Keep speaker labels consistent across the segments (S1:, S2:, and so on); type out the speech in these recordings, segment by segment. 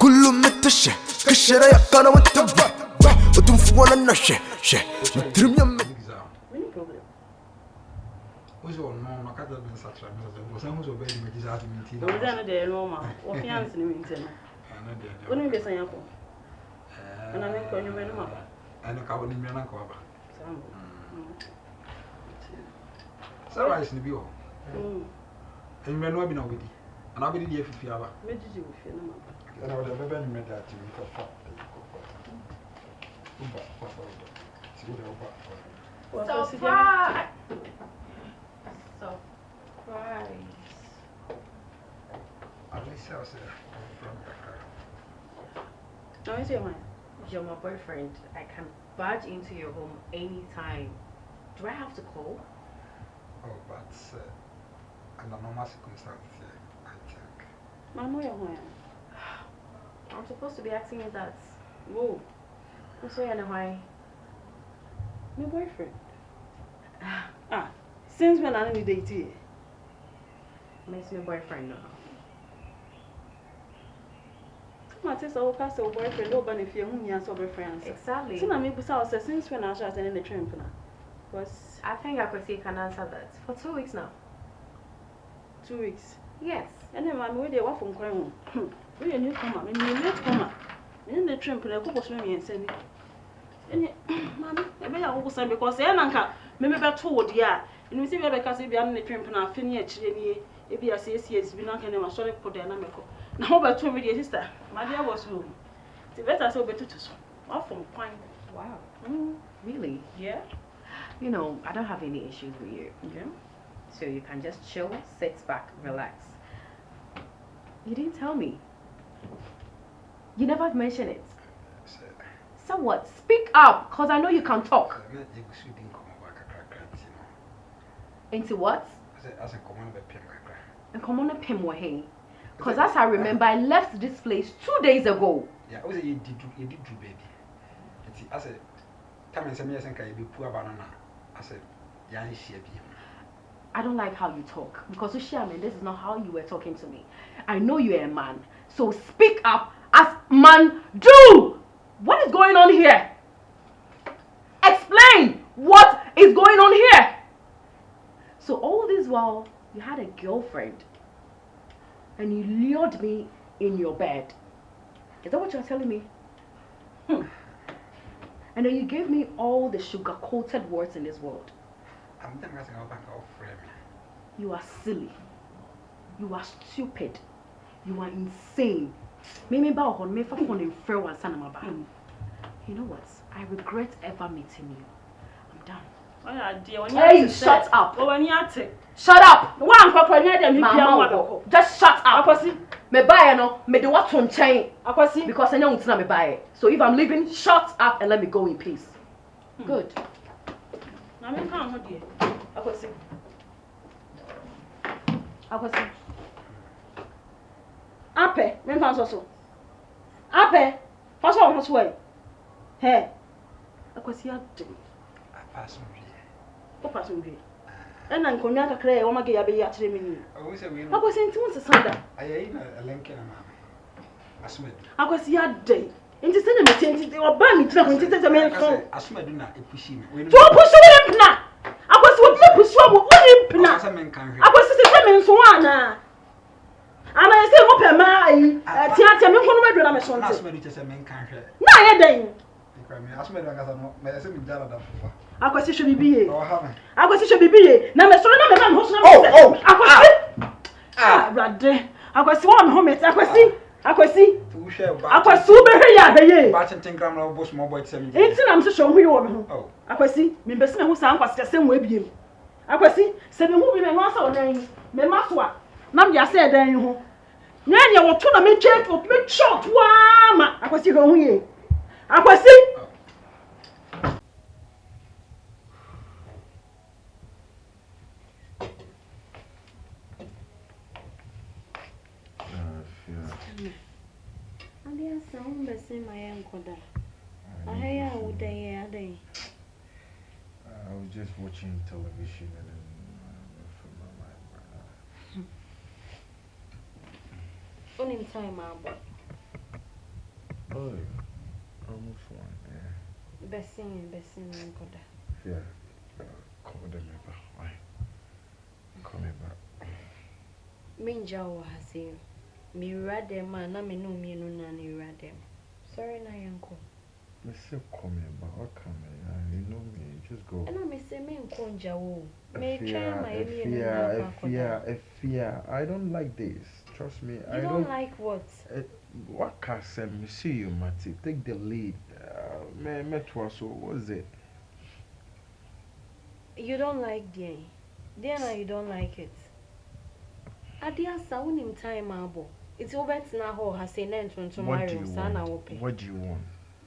S1: كل متشة كشرة يقانا وتبع وتنفوانا النشة نترم يم
S2: Who's on no Canada been such a was almost obeying me disaster.
S3: Don't tell Roma or fiance in Minton. Wouldn't be saying, and I make you win up.
S2: And a coward in Mianco. So I see you. And when I've been over it, and I'll be here for Fiaba.
S3: Where did you feel?
S2: And I would have been made that to me for
S4: Surprise!
S2: at least I was from
S3: No, it's your mind.
S4: You're my boyfriend. I can barge into your home anytime. Do I have to call?
S2: Oh, but under normal circumstances, I think.
S3: Mama, you're home.
S4: I'm supposed to be asking you that.
S3: Whoa,
S4: I'm sorry, and why?
S3: my boyfriend. Since when I need date here?
S4: Makes me boyfriend now.
S3: My sister will pass her boyfriend over if you're boyfriend.
S4: Exactly.
S3: So, I mean, since when I was in the train for now? Because
S4: I think I could see can answer that. For 2 weeks now.
S3: 2 weeks.
S4: Yes.
S3: And then, I'm with from crying. We are newcomer, and you're newcomer. In the train, I go swimming and send it. And, Mammy, I may always say because I am maybe about 2 years. And we see where because if you are in the train, I finish if you are CS, we not can ever sorry for the anamical. Now, about 2 years, sister, my dear was home. The better so better to off from point.
S4: Wow. Really?
S3: Yeah.
S4: You know, I don't have any issues with you.
S3: Okay.
S4: So you can just chill, sit back, relax. You didn't tell me. You never mentioned it. So what? Speak up, because I know you can talk. Into what? And come on a pim way. Because as I remember, I left this place 2 days ago.
S2: Yeah, I was you did baby. I said, come and send me a senka, you be poor banana. I said, yeah,
S4: I don't like how you talk. Because Ushiaman, this is not how you were talking to me. I know you're a man. So speak up as man do! What is going on here? Explain what is going on here. So all this while, you had a girlfriend and you lured me in your bed. Is that what you're telling me? And then you gave me all the sugar-coated words in this world.
S2: I'm not going to back off frame.
S4: You are silly. You are stupid. You are insane. You know what? I regret ever meeting you. I'm done. Hey, shut up! Shut up! Just shut up! Me buy no, me do what on chain. Because I know it's not me buy it. So if I'm leaving, shut up and let me go in peace. Good.
S3: Ape, me fanso so. Ape, faso on so way. He. Akwasi ade.
S2: Pass me.
S3: O pass me. E na nkonya kakra e wo mage ya be ya kire me ni.
S2: Oh, say we.
S3: Akwasi ntimu se sanda.
S2: Ayi na lenke na mama. Asme.
S3: Akwasi ade. Nti se na me tenti oba mi tira ko nti se me nso.
S2: Asme do na epushi me.
S3: To pushi wo mpna. Akwasi wo tira pushi wo mpna.
S2: Asa men kan hwe.
S3: Akwasi se me nso ana. Ana ese mo pe mai tia me nkono madura me so nti.
S2: Asme do chese men kan hwe.
S3: Na ye den.
S2: Asme do ngasa no, me ese mi jara da fufa.
S3: Akwasi hwe bibiye.
S2: Oh ha me.
S3: Akwasi hwe bibiye. Na me so na me ma ho so na me.
S2: Oh.
S3: Akwasi. Rade. Akwasi wo me ho me. Akwasi. Akwasi wo be hwe ya hweye.
S2: Ba tenten gram na bo small boy tsem.
S3: Enti na me so hwe wo me ho.
S2: Oh.
S3: Akwasi, me besi me ho sa ankwasi tese mo ebiem. Akwasi, se me hu bi me ho asa odan. Me maso a. Na me ya se dan ho. Nya nya wo to na me twa to me shot wa ma. Akwasi go hu ye. Akwasi.
S5: I was just watching television and then from my mind.
S4: Only time out.
S5: Oh, almost one. Yeah.
S4: Bessin, Koda.
S5: Yeah. Call them ever. Why? Call me back.
S4: Minja wa hasi. Mi rade man na me no mi no na ni rade. Sorry na yanko.
S5: Me say call me back. What can I? You know me. Just go.
S4: And I me say me nkonja wo. Me try
S5: Efia,
S4: my
S5: Efia. I don't like this. Trust me.
S4: You don't like what?
S5: What can I say? Me see you, Mati. Take the lead. Me too. So what's it?
S4: You don't like Diana, you don't like it. Adia sa unim time abo. It's over na ho hase na ntonto mario sa na wo pe.
S5: What do you want?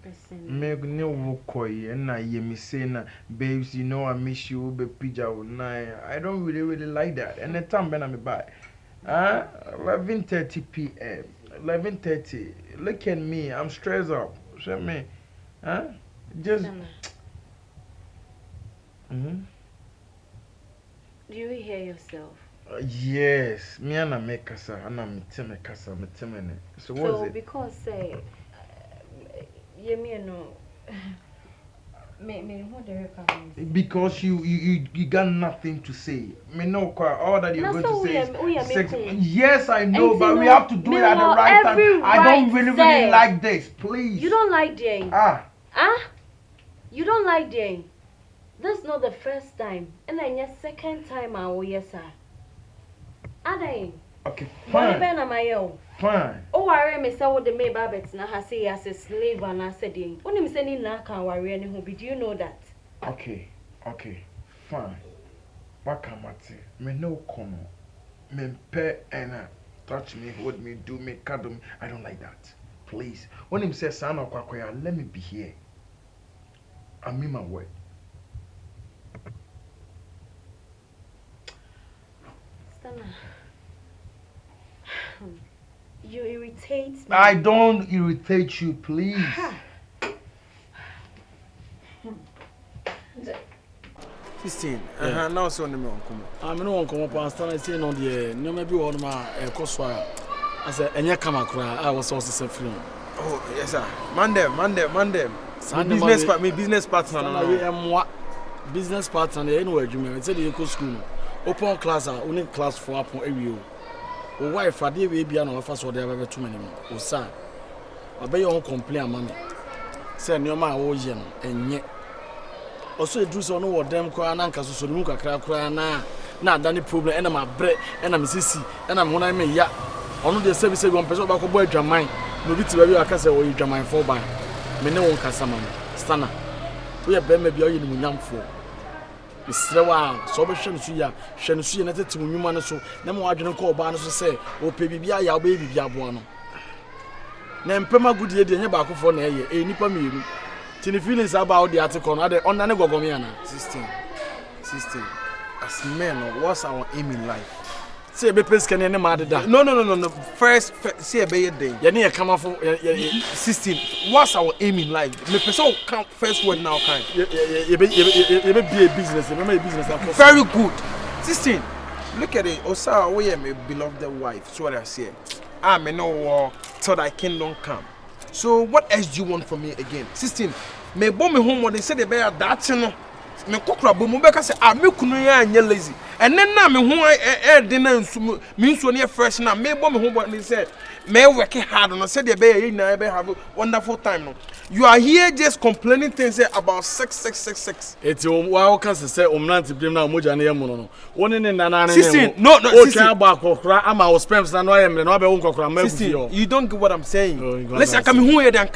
S4: Person.
S5: Me no wo koi na ye me say na babes, you know I miss you be pija wo na. I don't really like that. And the time when I me buy. 11:30 p.m. 11:30. Look at me. I'm stressed up. Show me. Just
S4: Do you hear yourself?
S5: Yes, me and I make kasa, and I'm me kasa. So what's it?
S4: Because me no. Me who the
S5: Because you got nothing to say. Me know all that you're going to say is sex. Yes, I know, but we have to do it at the right time. I don't really like this. Please.
S4: You don't like Jane? You don't like Jane? That's not the first time. And then your second time I will yes sir. Adain.
S5: Okay, fine. Fine.
S4: Oh, I remember say what the May Babette na has say as a slave and I said in. When him sending na can worry any home. Do you know that?
S5: Okay, fine. What can I say? Me no kono. Me pe ena touch me, hold me, do me, cuddle me. I don't like that. Please. When him says son of kwakwaya, let me be here. I mean my word.
S4: Stana. You irritate me.
S5: I don't irritate you, please.
S6: 16. Now so no come.
S2: I'm no one come up and stand say no the no maybe one ma cost I say enye kama kra I was also say free.
S6: Oh, yes sir. Mandem. Business partner no.
S2: Business partner na anywhere adwuma. Say dey go school no. Open class only class 4 upon area. O wife ade we bia na ofa so dey aba beto mani mo. O sa. Obe your complain ama me. Say nyoma a wo ye no enye. Also edu so no wo dem kwa na nka so mu kakra kra na adane problem ena ma bre ena me sisi ena me honan me ya ono de service go person ba ko bo adwaman no bi ti ba bi aka say wo adwaman for ban me ne won kasa ma stana wo ye be ma bia wo ye ni munyamfo isrewa so be hwe no su ya na tete munwuma no so na mo adwene ko oba no so say o pe bibia ya oba bibia abo no na mpema gudie de nye ba akofo na eye nipa mienu tini feelings about the article no ade on na gogo me ana
S6: 16 as men what's our aim in life?
S2: Say be pes kan ne ma deda
S6: no first say be ye day
S2: ye ne ye kama fo
S6: 16 what's our aim in life? Me person come first word now kind
S2: ye be be a business me a business
S6: very good 16 look at it osa we my beloved wife so what I say me no till thy kingdom come. So what else do you want from me again? 16. Me bo me home they say they be that no. Me kokra bo mo be ka say me kunu ya anya lazy. And then na me ho de na nsu me nsu ne fresh na me bo me home they say me work hard no say they be na be have wonderful time no. You are here just complaining things about sex.
S2: Eti wa ka say omnant brim na moja na yemo no. Woni ne nana na
S6: 16 no
S2: o twa ba kokra ama o sperms na no ayemre na be won kokra ma gu
S6: you don't get what I'm saying. Let's come who here dan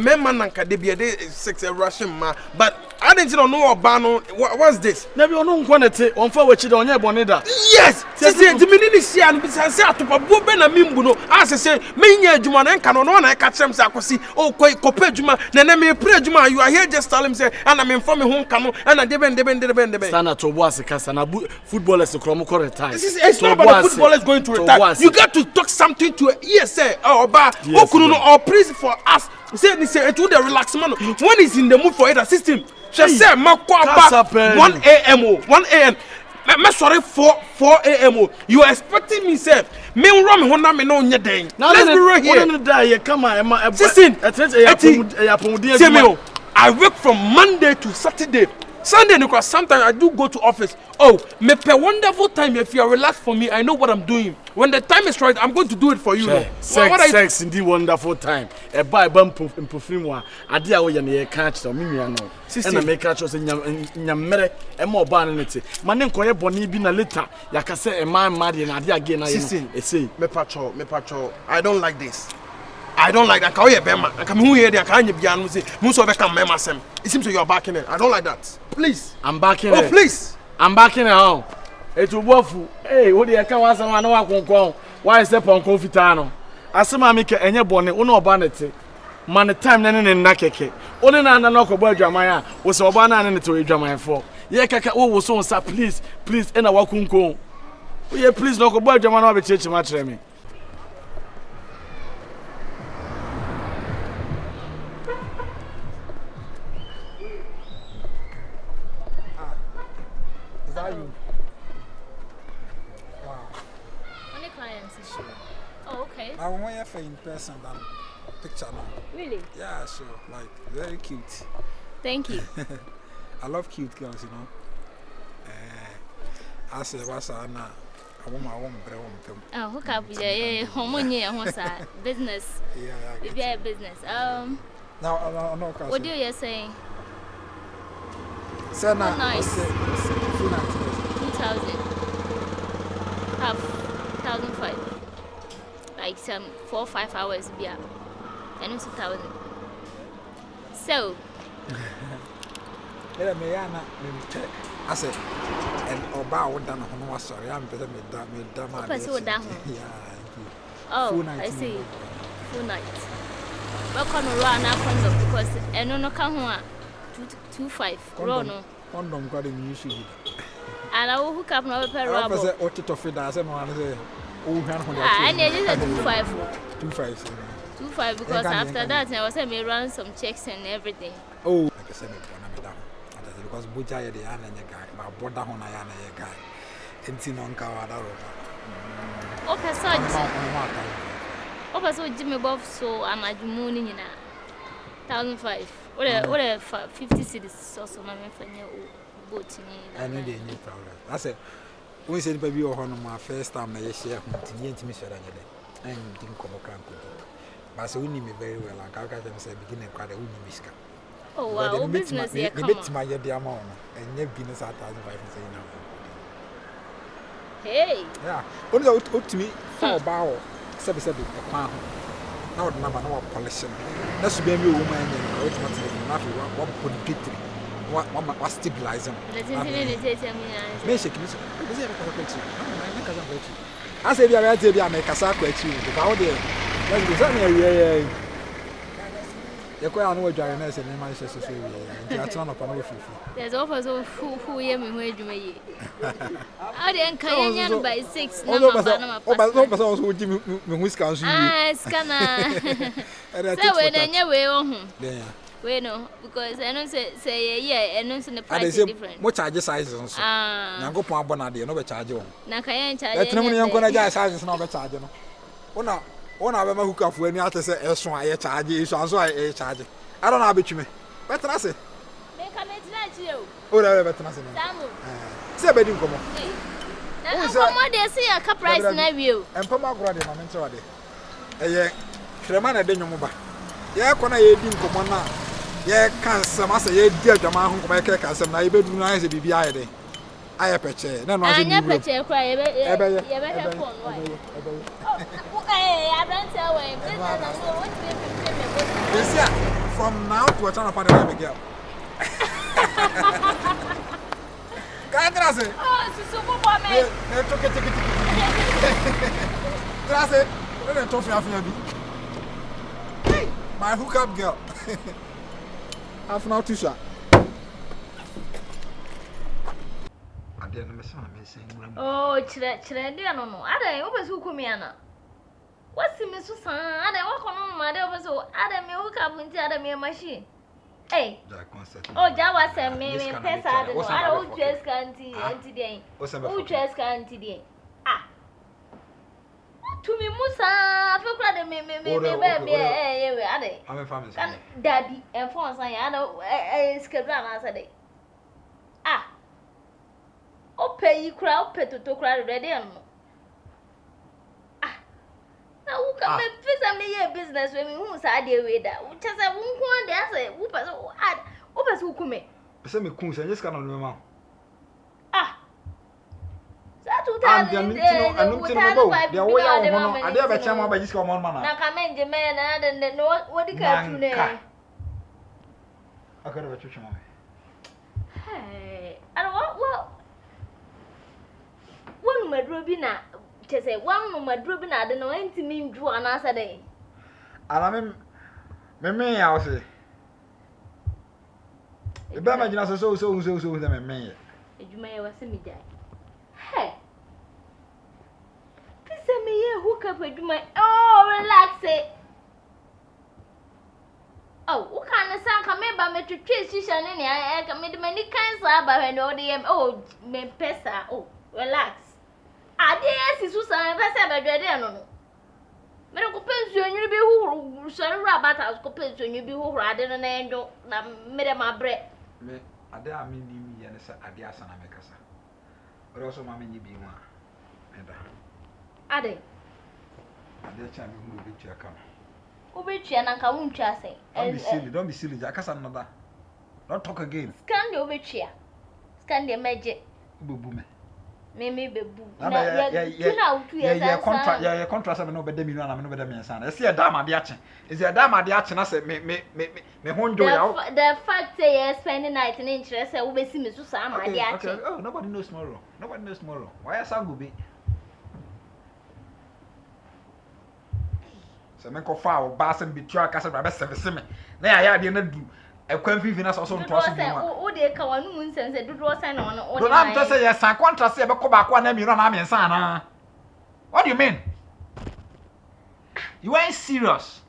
S6: man nanka de be de sex Russian ma but I didn't know about no what's this?
S2: Na be ono nko nete on fa wachi da onye bone da.
S6: Yes, see the minute see and be say atopa bo be na mimbu no as say me nya adwuma na nka no na ka kyerem say akosi o koi kopa adwuma na me pre adwuma you are here just tell him say and I'm inform me ho nka no and deben
S2: stand to boss kasa na footballers krom ko retire.
S6: This is not about the footballers going to retire. You got to talk something to yes say oba okunu no or praise for us say it to the relax man when he's in the mood for it system. She say makwa 1 a.m. me sorry 4 a.m. You are expecting me, sir. Me run me Honda me no nye den. Let's be real here.
S2: When die, come on.
S6: Listen, I work from Monday to Saturday. Sunday, because sometimes I do go to office. Oh, me pay wonderful time. If you are relaxed for me, I know what I'm doing. When the time is right, I'm going to do it for you.
S2: Sex indeed wonderful time. A buy bump in perfume. I dear way and catch the mimiano. Sister, and I make catch us in Yamere and more banity. My name Koya Bonnie been a litter. Like I say, a man mad and I dear again. I say,
S6: me patrol. I don't like this. I don't like that. Can you Bema? I come here. I can't be able to say. Muso become Bema Sam. It seems you are backing it. I don't like that. Please.
S2: I'm backing it.
S6: Oh, please.
S2: I'm backing it home. It will work. Hey, what do you come once and one walk? Why is that on Confitano? As some make any bonnet, uno banity. Man, the time then in Nakeke. Only an knock about Jamaya was a banana into a Jamaya for. Yeah, Kaka was so sad. Please, and I walk on. Yeah, please knock about Jamana be church much.
S7: You? Wow.
S8: Only clients issue. Oh, okay.
S7: I want you for in person than picture now.
S8: Really?
S7: Yeah, sure. Like very cute.
S8: Thank you.
S7: I love cute girls, you know. I say what's Anna. I want
S8: oh, hook up. Yeah. Business. Yeah, business.
S7: Now, no.
S8: What do you saying?
S7: So now,
S8: nice.
S7: 2,000.
S8: Half 1,005. Like some 4 or 5 hours. Yeah. And it's 2,000. So.
S7: I said, and Oba done on sorry. I'm better with that.
S8: Oh, I see. Full night. But on run up on because and no come 25 no
S7: condom got in use
S8: and I will hook up no pair of
S7: what to feed us and one say
S8: I needed a 25 because after that I was me run some checks and everything.
S7: Oh, like I said, because Buja the Anna guy, but Boda Hona guy, and Tinon Kawada.
S8: Okay, so Jimmy Bob so I'm at the morning in 1,005. What a 50 cities also my for your boat.
S7: I know the new problem. I said, we said baby or my first time I share to me and didn't come around. But so we need me very well. I got them say beginning quite a winning miska.
S8: Oh, well, business here.
S7: Bit my year amount and your business at 1,500 now.
S8: Hey,
S7: yeah, what is to me for bow 7 a pound. Now the number no polishing. That's to be a woman and automatically nothing. One put victory. What stabilizing? I said, I said, I make a sack with you. The power there. Let's go. You're quite unaware dryness and Manchester.
S8: There's offers of who hear me where you may. I didn't come by 6.
S7: No, but also would give me Wisconsin.
S8: Ah, scanner. So when I way on home. We know because I don't say, yeah, and also the price is different.
S7: What charges sizes? Now go for Bonadi, no charge you.
S8: Nakayan charge.
S7: That's no one going to get sizes, no charge. One of them hook up when you have to say, I charge you, so I charge. I don't know about you. But I say, oh, I better not say. Say, bedding come on.
S8: What they say a cup price in view.
S7: And Pama Grady, my mentor. Eh, Cremana Denumuba. Yeah, when I didn't come on now. Yeah, can't some answer, yeah, dear Jaman who make a some neighbor do nice to be I have a chair. No, I never chair cry. I don't tell him. From now to a ton of other girl. Can't I say? Oh, it's so good. Trust it. Let me talk to you. My hookup girl. Half an hour too short.
S8: Oh, Chile, I don't know. I don't know who come here. What's the Miss Susan? I don't walk on my day over so Adam, you hook up into Adam, your machine. Hey. Oh, Jawa said me pesa I don't dress canty today. Who dress canty? Ah. To me Musa, for credit me
S7: I'm a family.
S8: Daddy and for I know Skabran answer day. Ah. Oh, pay you crowd pet to cry ready. Now, who can make family business when who's idea with that? Which is a woman there say, whoopers who add, whoopers who come.
S7: Send me coons and just cannot remember.
S8: Ah, that would
S7: I'm the way I never chama by this common man.
S8: Now, come in, the man, and know what the cat to name.
S7: I could have a church.
S8: Hey, I don't want well. One would be not. Say one of my drooping I don't know anything mean drew an answer day.
S7: And I mean, me, I'll say. The Bama just so them me.
S8: You may have seen me die. Hey, please send me here hook up with my relax it. Oh, what kind of sound come in by me to trace you shall any I commit many kinds of oh, me pesa. Oh, relax. Ade Susan pese be dwede no no me ko pensu enyu bi hu so rabata ko pensu enyu bi hu ade no na endo na me de mabre
S7: me ade a me ni mi ye ne se ade asana me kasa ore also ma me nyi bi nwa eda
S8: ade
S7: cha me hu bi tua kam
S8: obetua na nka wuntwa sei
S7: don't be silly akasa nada don't talk again
S8: scan de obetua scan de meje
S7: ubebu me
S8: me bebu
S7: na contract me no be dem na me no be dem yansa na se ya dam ade ache is ya dam ade ache na se me honjo ya
S8: the fact say you spend night in interest say we be see me so sa ma ade ache
S7: oh nobody knows tomorrow why asa go be se me ko fa o ba se bi tua ka se ba be service me na ya ade na du ekwan fifi na so nto so bi
S8: mo o de ka wanu mun sense dodo san na ono o
S7: de na mto say yes contract say be ko ba kwa na mi na me nsa na what do you mean you ain't serious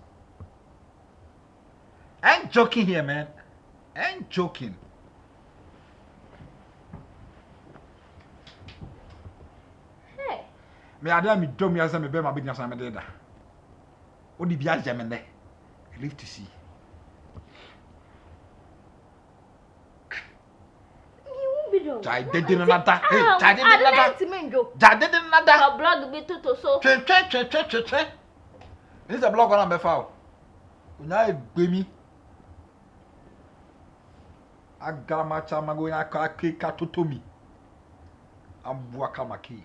S7: I ain't joking here man I ain't joking
S8: hey
S7: me ada mi dom ya say me be ma be nyasa me de da o di bia je me ne live to see Jai didn't nada. Jai didn't nada. Jai didn't nada.
S8: A blog be to so.
S7: Che. This is a blog on me foul. Una gbemi. Agama chama go na ka totomi. Ambu akamaki.